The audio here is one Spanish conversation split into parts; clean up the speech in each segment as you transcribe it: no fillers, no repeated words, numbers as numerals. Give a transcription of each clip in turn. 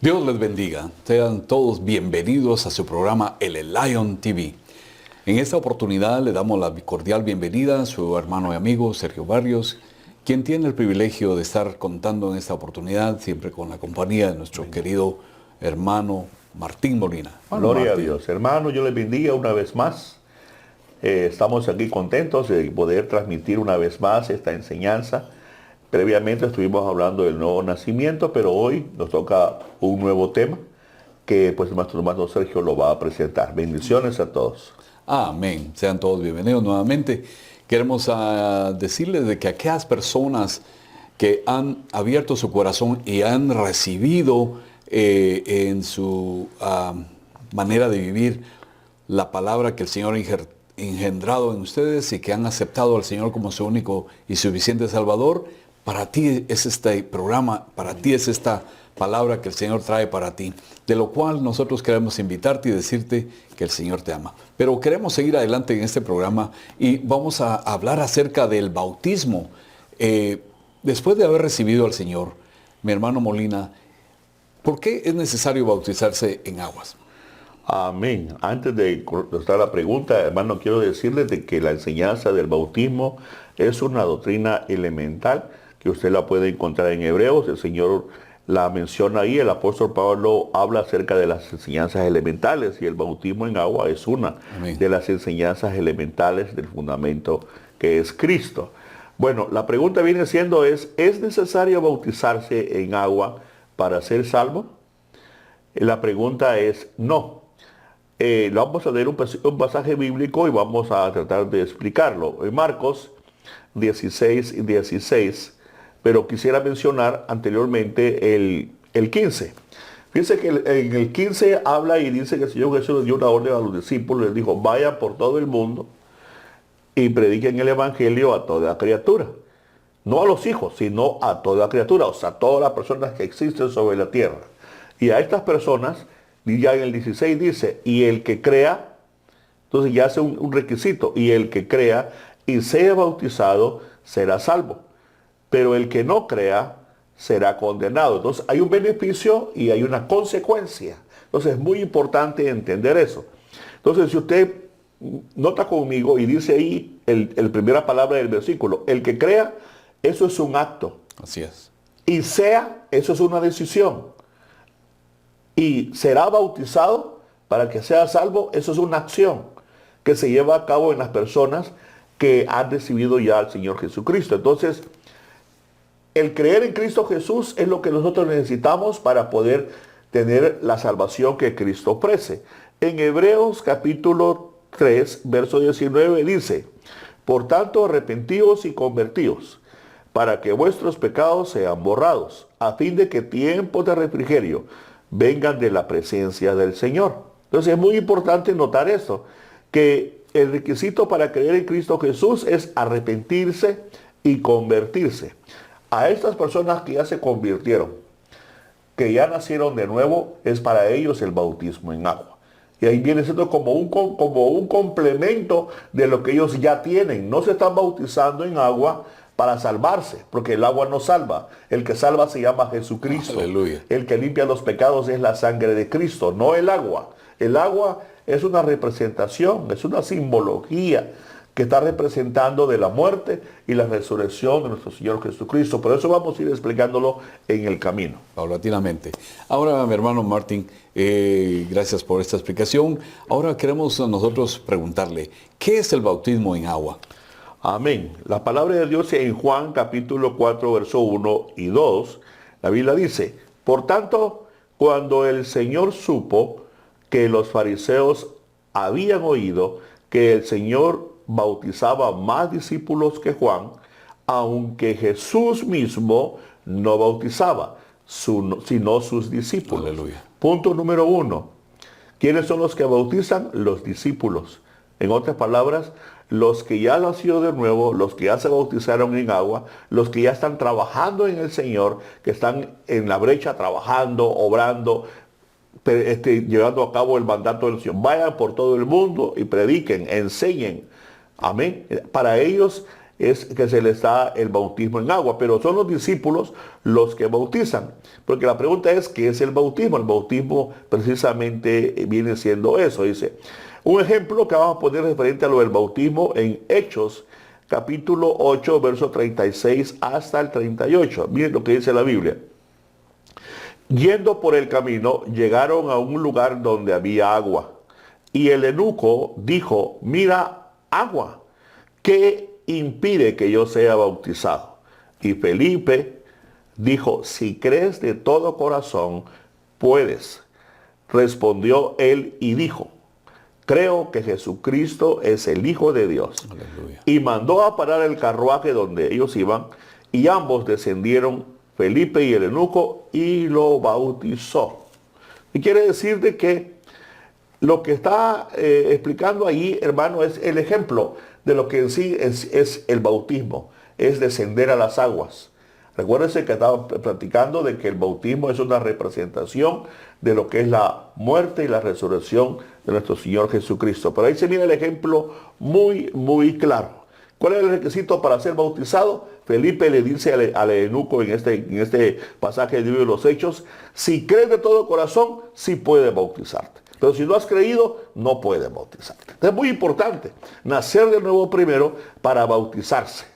Dios les bendiga. Sean todos bienvenidos a su programa El Lion TV. En esta oportunidad le damos la cordial bienvenida a su hermano y amigo Sergio Barrios, quien tiene el privilegio de estar contando en esta oportunidad, siempre con la compañía de nuestro querido hermano Martín Molina. Gloria a Dios. Hermano, yo les bendiga una vez más. Estamos aquí contentos de poder transmitir una vez más esta enseñanza. Previamente estuvimos hablando del nuevo nacimiento, pero hoy nos toca un nuevo tema que pues nuestro hermano Sergio lo va a presentar. Bendiciones a todos. Amén. Sean todos bienvenidos nuevamente. Queremos decirles de que aquellas personas que han abierto su corazón y han recibido en su manera de vivir la palabra que el Señor ha engendrado en ustedes y que han aceptado al Señor como su único y suficiente Salvador, para ti es este programa, para ti es esta palabra que el Señor trae para ti, de lo cual nosotros queremos invitarte y decirte que el Señor te ama. Pero queremos seguir adelante en este programa y vamos a hablar acerca del bautismo. Después de haber recibido al Señor, mi hermano Molina, ¿por qué es necesario bautizarse en aguas? Amén. Antes de contestar la pregunta, hermano, quiero decirles de que la enseñanza del bautismo es una doctrina elemental que usted la puede encontrar en Hebreos. El Señor la menciona ahí. El apóstol Pablo habla acerca de las enseñanzas elementales y el bautismo en agua es una Amén. de las enseñanzas elementales del fundamento que es Cristo. Bueno, la pregunta viene siendo ¿es necesario bautizarse en agua para ser salvo? La pregunta es no. Vamos a leer un pasaje bíblico y vamos a tratar de explicarlo. En Marcos 16 y 16, pero quisiera mencionar anteriormente el 15. Fíjense que en el 15 habla y dice que el Señor Jesús le dio una orden a los discípulos, les dijo, vayan por todo el mundo y prediquen el evangelio a toda criatura. No a los hijos, sino a toda criatura, o sea, a todas las personas que existen sobre la tierra. Y a estas personas, y ya en el 16 dice, y el que crea, entonces ya hace un requisito, y el que crea y sea bautizado será salvo, pero el que no crea será condenado. Entonces hay un beneficio y hay una consecuencia. Entonces es muy importante entender eso. Entonces si usted nota conmigo y dice ahí el primera palabra del versículo, el que crea, eso es un acto. Así es. Y sea, eso es una decisión. Y será bautizado para que sea salvo, eso es una acción que se lleva a cabo en las personas que han recibido ya al Señor Jesucristo. Entonces, el creer en Cristo Jesús es lo que nosotros necesitamos para poder tener la salvación que Cristo ofrece. En Hebreos capítulo 3, verso 19 dice, por tanto arrepentíos y convertíos, para que vuestros pecados sean borrados, a fin de que tiempos de refrigerio vengan de la presencia del Señor. Entonces es muy importante notar esto, que el requisito para creer en Cristo Jesús es arrepentirse y convertirse. A estas personas que ya se convirtieron, que ya nacieron de nuevo, es para ellos el bautismo en agua. Y ahí viene siendo como un complemento de lo que ellos ya tienen. No se están bautizando en agua para salvarse, porque el agua no salva. El que salva se llama Jesucristo. Aleluya. El que limpia los pecados es la sangre de Cristo, no el agua. El agua es una representación, es una simbología que está representando de la muerte y la resurrección de nuestro Señor Jesucristo. Por eso vamos a ir explicándolo en el camino. Paulatinamente. Ahora, mi hermano Martín, gracias por esta explicación. Ahora queremos nosotros preguntarle, ¿qué es el bautismo en agua? Amén. La palabra de Dios en Juan capítulo 4, verso 1 y 2, la Biblia dice, por tanto, cuando el Señor supo que los fariseos habían oído que el Señor bautizaba más discípulos que Juan, aunque Jesús mismo no bautizaba, sino sus discípulos. Aleluya. Punto número 1. ¿Quiénes son los que bautizan? Los discípulos. En otras palabras, los que ya lo han sido de nuevo, los que ya se bautizaron en agua, los que ya están trabajando en el Señor, que están en la brecha trabajando, obrando, llevando a cabo el mandato del Señor. Vayan por todo el mundo y prediquen, enseñen. Amén. Para ellos es que se les da el bautismo en agua, pero son los discípulos los que bautizan. Porque la pregunta es, ¿qué es el bautismo? El bautismo precisamente viene siendo eso, dice. Un ejemplo que vamos a poner referente a lo del bautismo en Hechos, capítulo 8, verso 36 hasta el 38. Miren lo que dice la Biblia. Yendo por el camino, llegaron a un lugar donde había agua. Y el eunuco dijo, mira, agua, ¿qué impide que yo sea bautizado? Y Felipe dijo, si crees de todo corazón, puedes. Respondió él y dijo, creo que Jesucristo es el Hijo de Dios. Aleluya. Y mandó a parar el carruaje donde ellos iban, y ambos descendieron, Felipe y el eunuco, y lo bautizó. Y quiere decir de que lo que está explicando ahí, hermano, es el ejemplo de lo que en sí es el bautismo, es descender a las aguas. Recuérdense que estaba platicando de que el bautismo es una representación de lo que es la muerte y la resurrección de nuestro Señor Jesucristo. Pero ahí se mira el ejemplo muy, muy claro. ¿Cuál es el requisito para ser bautizado? Felipe le dice al eunuco en este pasaje del libro de los Hechos, si crees de todo corazón, sí puedes bautizarte. Pero si no has creído, no puedes bautizarte. Es muy importante nacer de nuevo primero para bautizarse.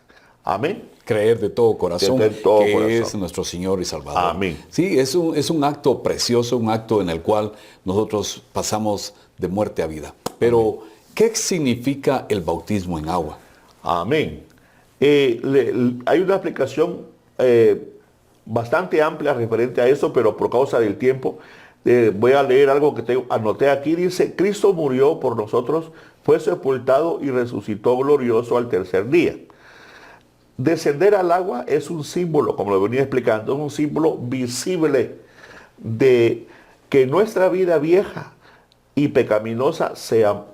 Amén. Creer de todo corazón de todo que corazón. es nuestro Señor y Salvador. Amén. Sí, es un acto precioso, un acto en el cual nosotros pasamos de muerte a vida. Pero, ¿qué significa el bautismo en agua? Amén. Hay una explicación bastante amplia referente a eso, pero por causa del tiempo, voy a leer algo que anoté aquí. Dice, Cristo murió por nosotros, fue sepultado y resucitó glorioso al tercer día. Descender al agua es un símbolo, como lo venía explicando, es un símbolo visible de que nuestra vida vieja y pecaminosa sea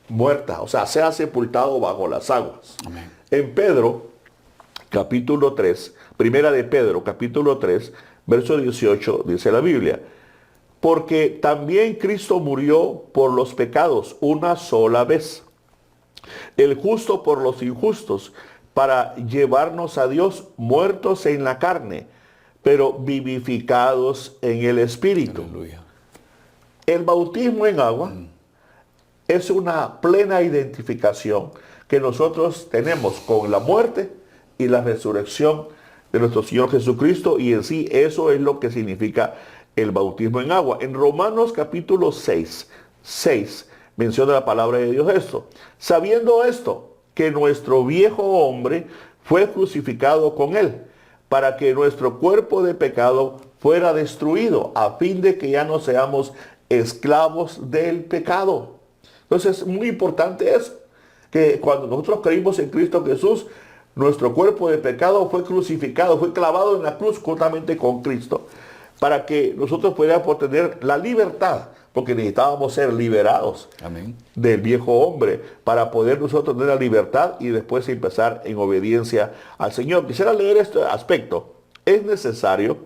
muerta, o sea, sea sepultado bajo las aguas. Amén. En Pedro, capítulo 3, primera de Pedro, capítulo 3, verso 18, dice la Biblia, porque también Cristo murió por los pecados una sola vez, el justo por los injustos, para llevarnos a Dios muertos en la carne, pero vivificados en el Espíritu. Aleluya. El bautismo en agua es una plena identificación que nosotros tenemos con la muerte y la resurrección de nuestro Señor Jesucristo, y en sí eso es lo que significa el bautismo en agua. En Romanos capítulo 6 menciona la palabra de Dios esto. Sabiendo esto, que nuestro viejo hombre fue crucificado con él, para que nuestro cuerpo de pecado fuera destruido, a fin de que ya no seamos esclavos del pecado. Entonces es muy importante eso, que cuando nosotros creímos en Cristo Jesús, nuestro cuerpo de pecado fue crucificado, fue clavado en la cruz juntamente con Cristo, para que nosotros pudiéramos tener la libertad, porque necesitábamos ser liberados Amén. del viejo hombre para poder nosotros tener la libertad y después empezar en obediencia al Señor. Quisiera leer este aspecto. Es necesario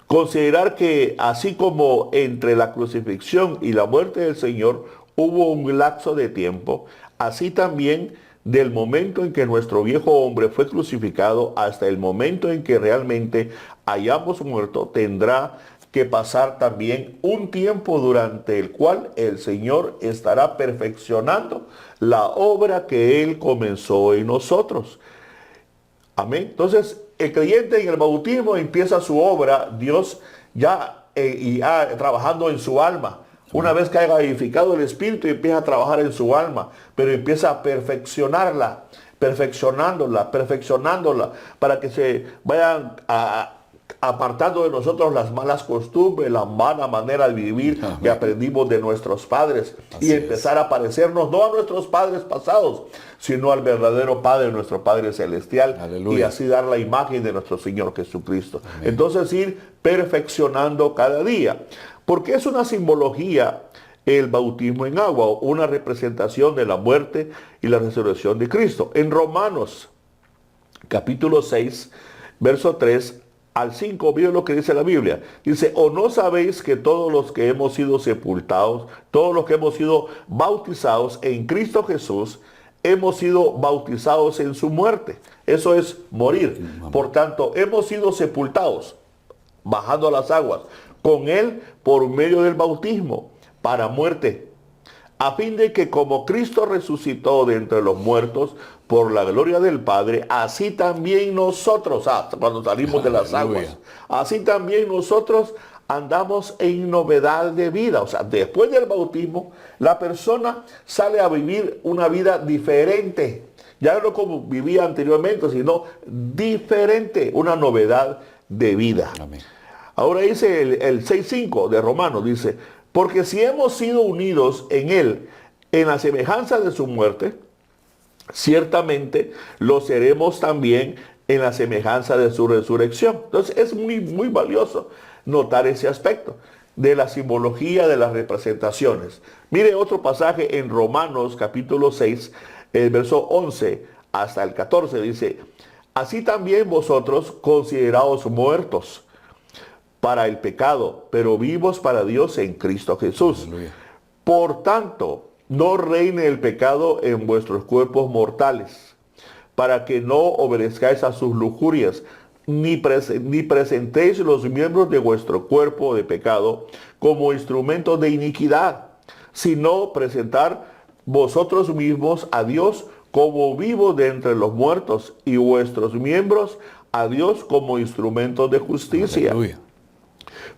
considerar que así como entre la crucifixión y la muerte del Señor hubo un lapso de tiempo, así también del momento en que nuestro viejo hombre fue crucificado hasta el momento en que realmente hayamos muerto, tendrá que pasar también un tiempo durante el cual el Señor estará perfeccionando la obra que Él comenzó en nosotros. Amén. Entonces, el creyente en el bautismo empieza su obra, Dios ya trabajando en su alma. Una vez que haya edificado el Espíritu, empieza a trabajar en su alma, pero empieza a perfeccionándola, para que se vayan apartando de nosotros las malas costumbres, la mala manera de vivir que aprendimos de nuestros padres. Así y empezar a parecernos no a nuestros padres pasados, sino al verdadero Padre, nuestro Padre Celestial. Aleluya. Y así dar la imagen de nuestro Señor Jesucristo. Amén. Entonces ir perfeccionando cada día. Porque es una simbología el bautismo en agua, una representación de la muerte y la resurrección de Cristo. En Romanos capítulo 6, verso 3 al 5, miren lo que dice la Biblia. Dice, ¿o no sabéis que todos los que hemos sido sepultados, todos los que hemos sido bautizados en Cristo Jesús, hemos sido bautizados en su muerte. Eso es morir. Por tanto, hemos sido sepultados, bajando a las aguas, con él por medio del bautismo, para muerte, a fin de que como Cristo resucitó de entre los muertos por la gloria del Padre, así también nosotros, cuando salimos de las aguas, así también nosotros andamos en novedad de vida. O sea, después del bautismo, la persona sale a vivir una vida diferente. Ya no como vivía anteriormente, sino diferente, una novedad de vida. Amén. Ahora dice el 6.5 de Romanos, dice, porque si hemos sido unidos en él, en la semejanza de su muerte, ciertamente lo seremos también en la semejanza de su resurrección. Entonces es muy, muy valioso notar ese aspecto de la simbología, de las representaciones. Mire otro pasaje en Romanos capítulo 6, el verso 11 hasta el 14, dice, así también vosotros consideraos muertos para el pecado, pero vivos para Dios en Cristo Jesús. Aleluya. Por tanto, no reine el pecado en vuestros cuerpos mortales, para que no obedezcáis a sus lujurias, ni presentéis los miembros de vuestro cuerpo de pecado como instrumentos de iniquidad, sino presentar vosotros mismos a Dios como vivos de entre los muertos y vuestros miembros a Dios como instrumentos de justicia. Aleluya.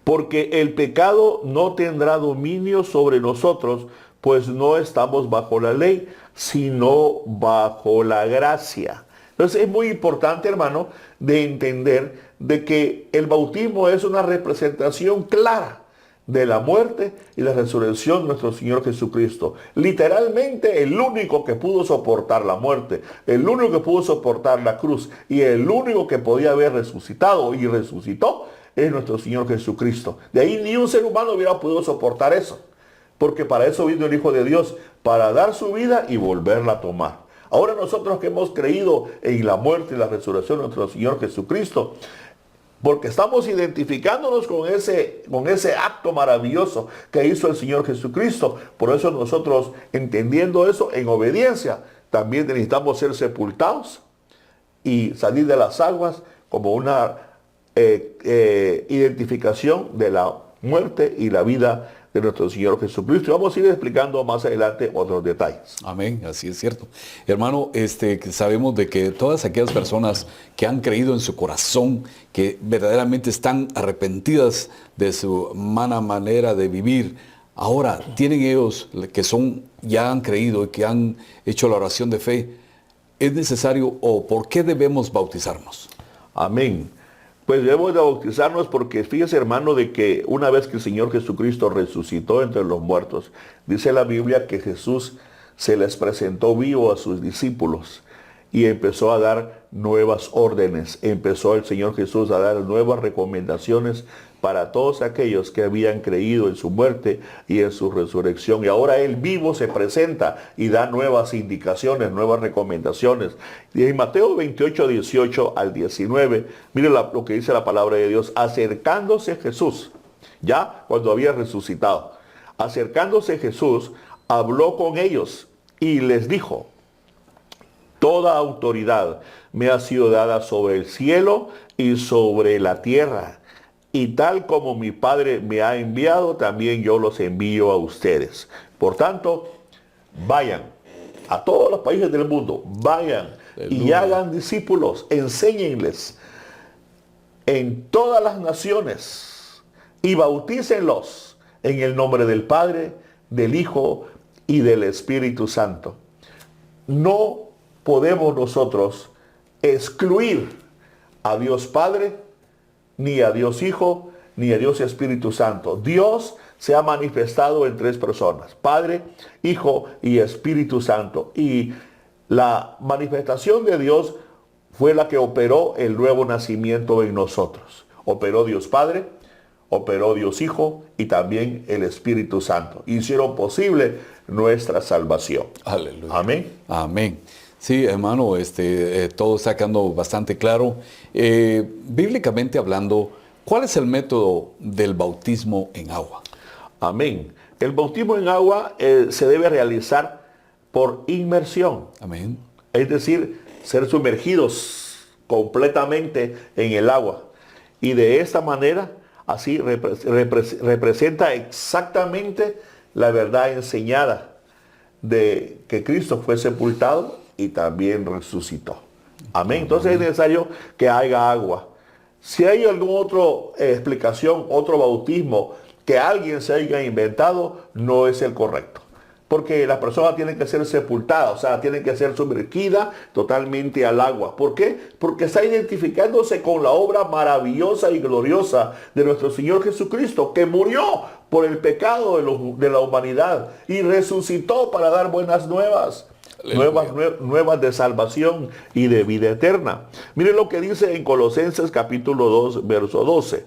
Porque el pecado no tendrá dominio sobre nosotros, pues no estamos bajo la ley, sino bajo la gracia. Entonces es muy importante, hermano, de entender de que el bautismo es una representación clara de la muerte y la resurrección de nuestro Señor Jesucristo. Literalmente el único que pudo soportar la muerte, el único que pudo soportar la cruz y el único que podía haber resucitado y resucitó es nuestro Señor Jesucristo. De ahí ni un ser humano hubiera podido soportar eso, porque para eso vino el Hijo de Dios, para dar su vida y volverla a tomar. Ahora nosotros que hemos creído en la muerte y la resurrección de nuestro Señor Jesucristo, porque estamos identificándonos con ese acto maravilloso que hizo el Señor Jesucristo. Por eso nosotros, entendiendo eso en obediencia, también necesitamos ser sepultados y salir de las aguas como una identificación de la muerte y la vida de nuestro Señor Jesucristo. Y vamos a ir explicando más adelante otros detalles. Amén, así es cierto. Hermano, sabemos de que todas aquellas personas que han creído en su corazón, que verdaderamente están arrepentidas de su mala manera de vivir, ahora tienen ellos que ya han creído y que han hecho la oración de fe, ¿es necesario o por qué debemos bautizarnos? Amén. Pues debemos de bautizarnos porque fíjese, hermano, de que una vez que el Señor Jesucristo resucitó entre los muertos, dice la Biblia que Jesús se les presentó vivo a sus discípulos y empezó a dar nuevas órdenes. Empezó el Señor Jesús a dar nuevas recomendaciones para todos aquellos que habían creído en su muerte y en su resurrección. Y ahora Él vivo se presenta y da nuevas indicaciones, nuevas recomendaciones. Y en Mateo 28, 18 al 19, mire lo que dice la palabra de Dios. Acercándose Jesús, ya cuando había resucitado, acercándose Jesús, habló con ellos y les dijo, toda autoridad me ha sido dada sobre el cielo y sobre la tierra. Y tal como mi Padre me ha enviado, también yo los envío a ustedes. Por tanto, vayan a todos los países del mundo, vayan y hagan discípulos, enséñenles en todas las naciones y bautícenlos en el nombre del Padre, del Hijo y del Espíritu Santo. No podemos nosotros excluir a Dios Padre, ni a Dios Hijo, ni a Dios Espíritu Santo. Dios se ha manifestado en tres personas, Padre, Hijo y Espíritu Santo. Y la manifestación de Dios fue la que operó el nuevo nacimiento en nosotros. Operó Dios Padre, operó Dios Hijo y también el Espíritu Santo. Hicieron posible nuestra salvación. Aleluya. Amén. Amén. Sí, hermano, todo está quedando bastante claro. Bíblicamente hablando, ¿cuál es el método del bautismo en agua? Amén. El bautismo en agua se debe realizar por inmersión. Amén. Es decir, ser sumergidos completamente en el agua. Y de esta manera, así representa exactamente la verdad enseñada de que Cristo fue sepultado y también resucitó. Amén. Entonces es necesario que haya agua. Si hay alguna otra explicación, otro bautismo que alguien se haya inventado, no es el correcto. Porque la persona tiene que ser sepultada, o sea, tiene que ser sumergida totalmente al agua. ¿Por qué? Porque está identificándose con la obra maravillosa y gloriosa de nuestro Señor Jesucristo, que murió por el pecado de la humanidad y resucitó para dar buenas nuevas. Nuevas de salvación y de vida eterna. Miren lo que dice en Colosenses capítulo 2, verso 12.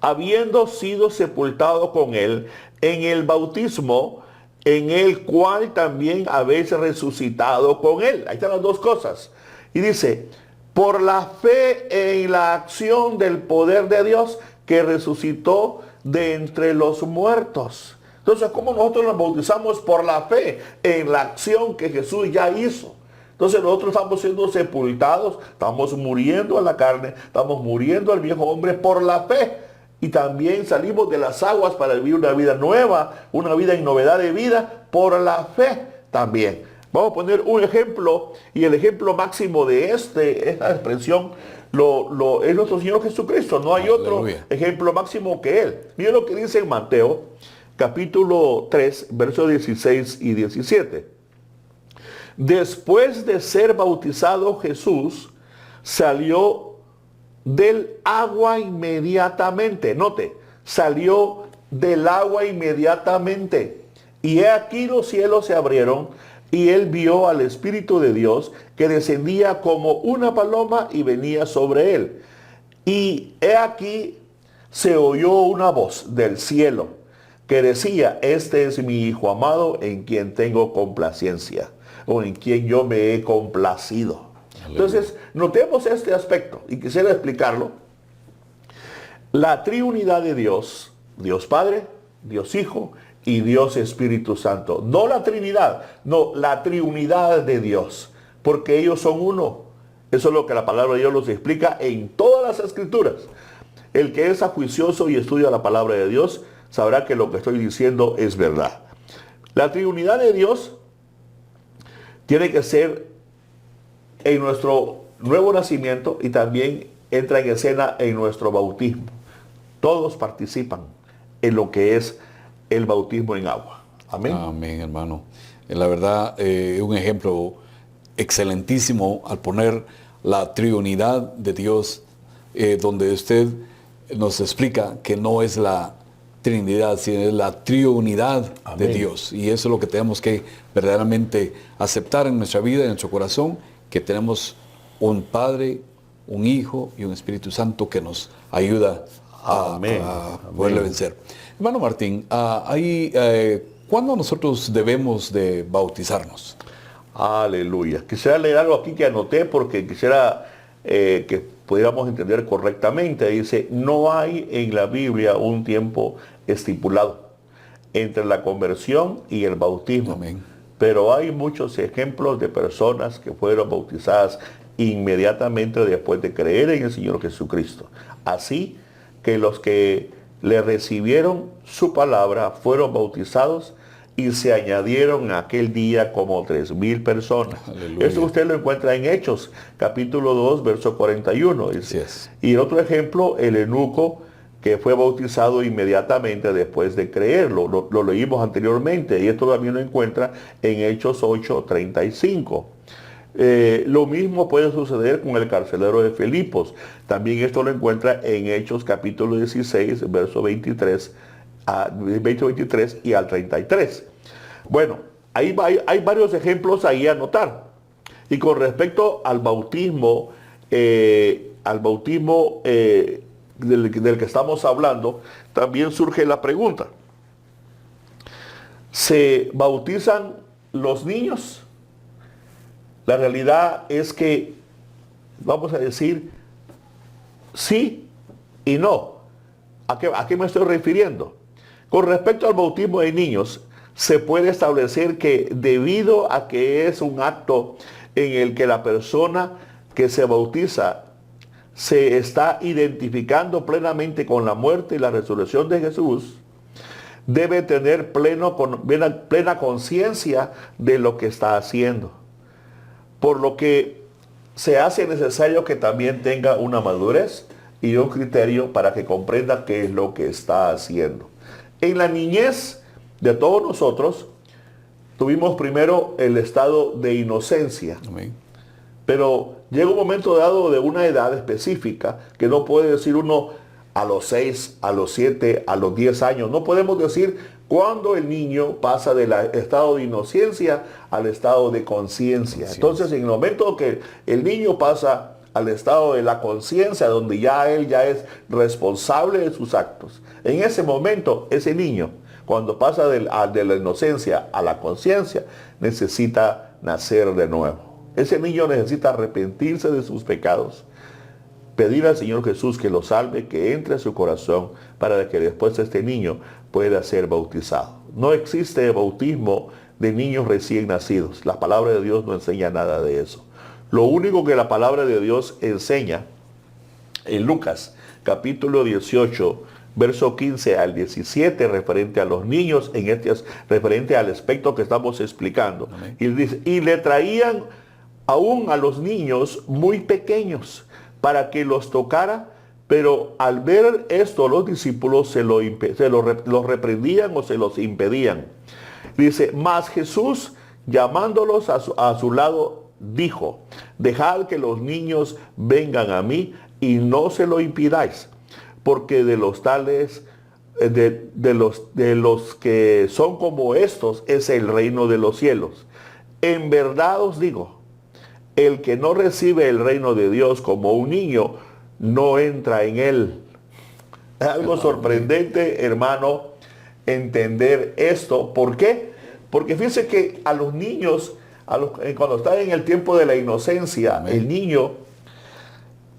Habiendo sido sepultado con él en el bautismo, en el cual también habéis resucitado con él. Ahí están las dos cosas. Y dice, por la fe en la acción del poder de Dios que resucitó de entre los muertos. Entonces, ¿cómo nosotros nos bautizamos? Por la fe en la acción que Jesús ya hizo. Entonces nosotros estamos siendo sepultados, estamos muriendo a la carne, estamos muriendo al viejo hombre por la fe. Y también salimos de las aguas para vivir una vida nueva, una vida en novedad de vida, por la fe también. Vamos a poner un ejemplo, y el ejemplo máximo de esta expresión es nuestro Señor Jesucristo. No hay otro ejemplo máximo que Él. Miren lo que dice en Mateo, capítulo 3, versos 16 y 17. Después de ser bautizado Jesús, salió del agua inmediatamente. Note, salió del agua inmediatamente. Y he aquí los cielos se abrieron y él vio al Espíritu de Dios que descendía como una paloma y venía sobre él. Y he aquí se oyó una voz del cielo que decía, este es mi Hijo amado en quien tengo complacencia, o en quien yo me he complacido. Entonces, notemos este aspecto y quisiera explicarlo. La triunidad de Dios, Dios Padre, Dios Hijo y Dios Espíritu Santo. No la Trinidad, no, la triunidad de Dios, porque ellos son uno. Eso es lo que la palabra de Dios nos explica en todas las escrituras. El que es ajuicioso y estudia la palabra de Dios, sabrá que lo que estoy diciendo es verdad. La triunidad de Dios tiene que ser en nuestro nuevo nacimiento y también entra en escena en nuestro bautismo. Todos participan en lo que es el bautismo en agua. Amén. Amén, hermano. La verdad, un ejemplo excelentísimo al poner la triunidad de Dios, donde usted nos explica que no es la Trinidad, sino es la triunidad de Dios. Y eso es lo que tenemos que verdaderamente aceptar en nuestra vida, en nuestro corazón, que tenemos un Padre, un Hijo y un Espíritu Santo que nos ayuda a poderle vencer. Hermano Martín, ¿cuándo nosotros debemos de bautizarnos? Aleluya. Quisiera leer algo aquí que anoté porque quisiera que pudiéramos entender correctamente. Dice, no hay en la Biblia un tiempo estipulado entre la conversión y el bautismo. Amén. Pero hay muchos ejemplos de personas que fueron bautizadas inmediatamente después de creer en el Señor Jesucristo. Así que los que le recibieron su palabra fueron bautizados y se añadieron aquel día como 3,000 personas. Aleluya. Eso usted lo encuentra en Hechos, capítulo 2, verso 41. Dice. Y otro ejemplo, el eunuco que fue bautizado inmediatamente después de creerlo. Lo leímos anteriormente y esto también lo encuentra en Hechos 8, 35. Lo mismo puede suceder con el carcelero de Filipos. También esto lo encuentra en Hechos capítulo 16, verso 23 y al 33. Bueno, hay varios ejemplos ahí a notar. Y con respecto al bautismo, del que estamos hablando, también surge la pregunta. ¿Se bautizan los niños? La realidad es que, vamos a decir, sí y no. ¿A qué me estoy refiriendo? Con respecto al bautismo de niños, se puede establecer que debido a que es un acto en el que la persona que se bautiza se está identificando plenamente con la muerte y la resurrección de Jesús, debe tener plena conciencia de lo que está haciendo. Por lo que se hace necesario que también tenga una madurez y un criterio para que comprenda qué es lo que está haciendo. En la niñez de todos nosotros, tuvimos primero el estado de inocencia. Amén. Pero llega un momento dado de una edad específica que no puede decir uno a los 6, a los 7, a los 10 años. No podemos decir cuándo el niño pasa del estado de inocencia al estado de conciencia. Entonces, en el momento que el niño pasa al estado de la conciencia, donde él ya es responsable de sus actos, en ese momento, ese niño, cuando pasa de la inocencia a la conciencia, necesita nacer de nuevo. Ese niño necesita arrepentirse de sus pecados, pedir al Señor Jesús que lo salve, que entre a su corazón, para que después este niño pueda ser bautizado. No existe bautismo de niños recién nacidos. La palabra de Dios no enseña nada de eso. Lo único que la palabra de Dios enseña en Lucas capítulo 18, verso 15 al 17, referente a los niños, referente al aspecto que estamos explicando. Y dice, y le traían aún a los niños muy pequeños para que los tocara, pero al ver esto los discípulos los reprendían o se los impedían. Dice, mas Jesús, llamándolos a su lado, dijo, dejad que los niños vengan a mí y no se lo impidáis, porque de los tales, de los que son como estos, es el reino de los cielos. En verdad os digo, el que no recibe el reino de Dios como un niño, no entra en él. Es algo sorprendente, hermano, entender esto. ¿Por qué? Porque fíjense que a los niños, cuando están en el tiempo de la inocencia, amén, el niño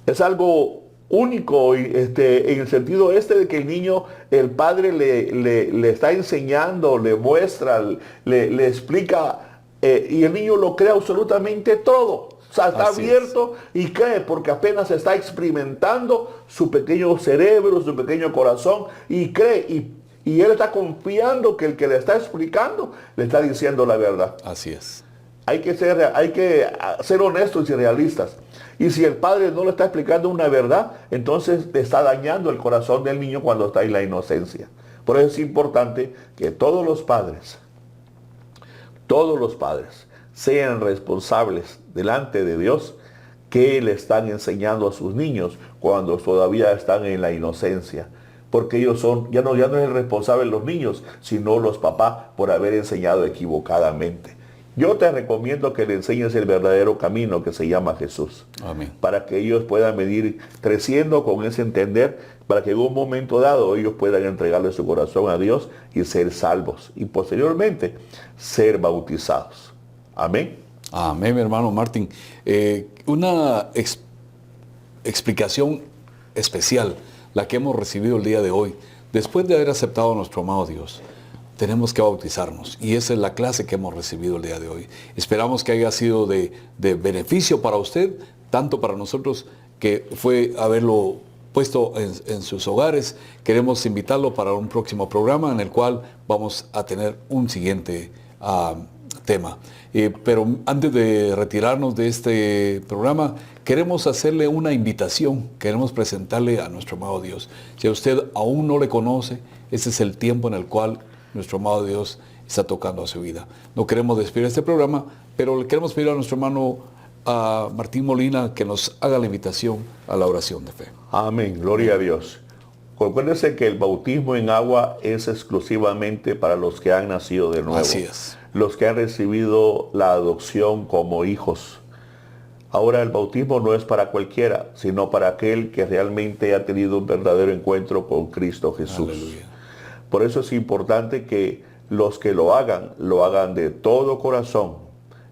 es algo único, en el sentido de que el niño, el padre le está enseñando, le muestra, le explica, y el niño lo cree absolutamente todo. O sea, está abierto y cree, porque apenas está experimentando su pequeño cerebro, su pequeño corazón, y cree, y él está confiando que el que le está explicando le está diciendo la verdad. Así es. Hay que ser honestos y realistas. Y si el padre no le está explicando una verdad, entonces le está dañando el corazón del niño cuando está en la inocencia. Por eso es importante que todos los padres sean responsables delante de Dios que le están enseñando a sus niños cuando todavía están en la inocencia. Porque ellos ya no es el responsable los niños, sino los papás por haber enseñado equivocadamente. Yo te recomiendo que le enseñes el verdadero camino que se llama Jesús. Amén. Para que ellos puedan venir creciendo con ese entender, para que en un momento dado ellos puedan entregarle su corazón a Dios y ser salvos. Y posteriormente ser bautizados. Amén. Amén, mi hermano Martín. Una explicación especial, la que hemos recibido el día de hoy. Después de haber aceptado a nuestro amado Dios, tenemos que bautizarnos. Y esa es la clase que hemos recibido el día de hoy. Esperamos que haya sido de beneficio para usted, tanto para nosotros que fue haberlo puesto en sus hogares. Queremos invitarlo para un próximo programa en el cual vamos a tener un siguiente tema. Pero antes de retirarnos de este programa, queremos hacerle una invitación, queremos presentarle a nuestro amado Dios. Si a usted aún no le conoce, ese es el tiempo en el cual nuestro amado Dios está tocando a su vida. No queremos despedir este programa, pero le queremos pedir a nuestro hermano Martín Molina que nos haga la invitación a la oración de fe. Amén, gloria a Dios. Recuérdense que el bautismo en agua es exclusivamente para los que han nacido de nuevo. Así es. Los que han recibido la adopción como hijos. Ahora el bautismo no es para cualquiera, sino para aquel que realmente ha tenido un verdadero encuentro con Cristo Jesús. Aleluya. Por eso es importante que los que lo hagan de todo corazón,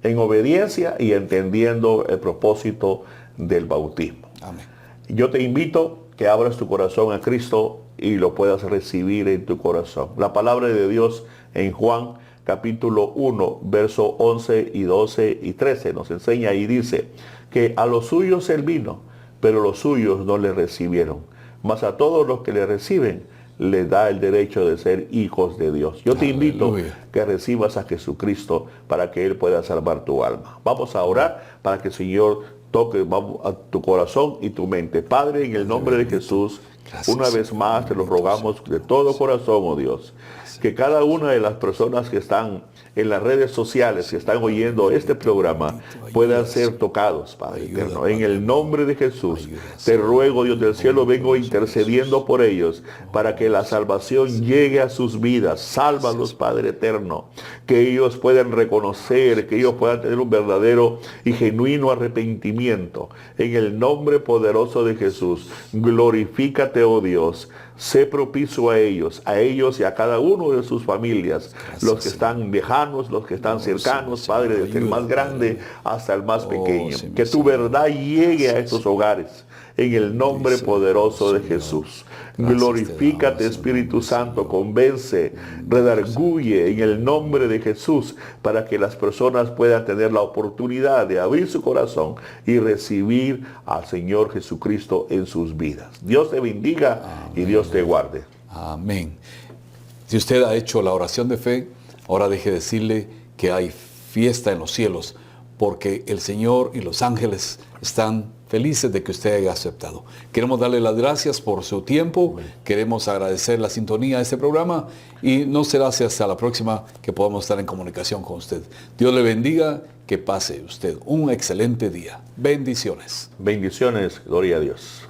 en obediencia y entendiendo el propósito del bautismo. Amén. Yo te invito que abras tu corazón a Cristo y lo puedas recibir en tu corazón. La palabra de Dios en Juan capítulo 1, verso 11 y 12 y 13. Nos enseña y dice que a los suyos él vino, pero los suyos no le recibieron. Mas a todos los que le reciben, le da el derecho de ser hijos de Dios. Yo te invito que recibas a Jesucristo para que Él pueda salvar tu alma. Vamos a orar para que el Señor toque a tu corazón y tu mente. Padre, en el nombre de Jesús, una vez más te lo rogamos de todo corazón, oh Dios, que cada una de las personas que están en las redes sociales, que están oyendo este programa, puedan ser tocados, Padre eterno. En el nombre de Jesús, te ruego, Dios del cielo, vengo intercediendo por ellos, para que la salvación llegue a sus vidas. Sálvalos, Padre eterno. Que ellos puedan reconocer, que ellos puedan tener un verdadero y genuino arrepentimiento. En el nombre poderoso de Jesús, glorifícate, oh Dios. Sé propicio a ellos y a cada uno de sus familias, los que están lejanos, los que están cercanos, Padre, desde el más grande hasta el más pequeño. Que tu verdad llegue a estos hogares, en el nombre poderoso de Jesús. Glorifícate, Espíritu Santo, convence, redarguye en el nombre de Jesús, para que las personas puedan tener la oportunidad de abrir su corazón y recibir al Señor Jesucristo en sus vidas. Dios te bendiga. Amén. Y Dios te guarde. Amén. Si usted ha hecho la oración de fe, ahora deje decirle que hay fiesta en los cielos, porque el Señor y los ángeles están felices de que usted haya aceptado. Queremos darle las gracias por su tiempo, queremos agradecer la sintonía de este programa y no será hasta la próxima que podamos estar en comunicación con usted. Dios le bendiga, que pase usted un excelente día. Bendiciones. Bendiciones, gloria a Dios.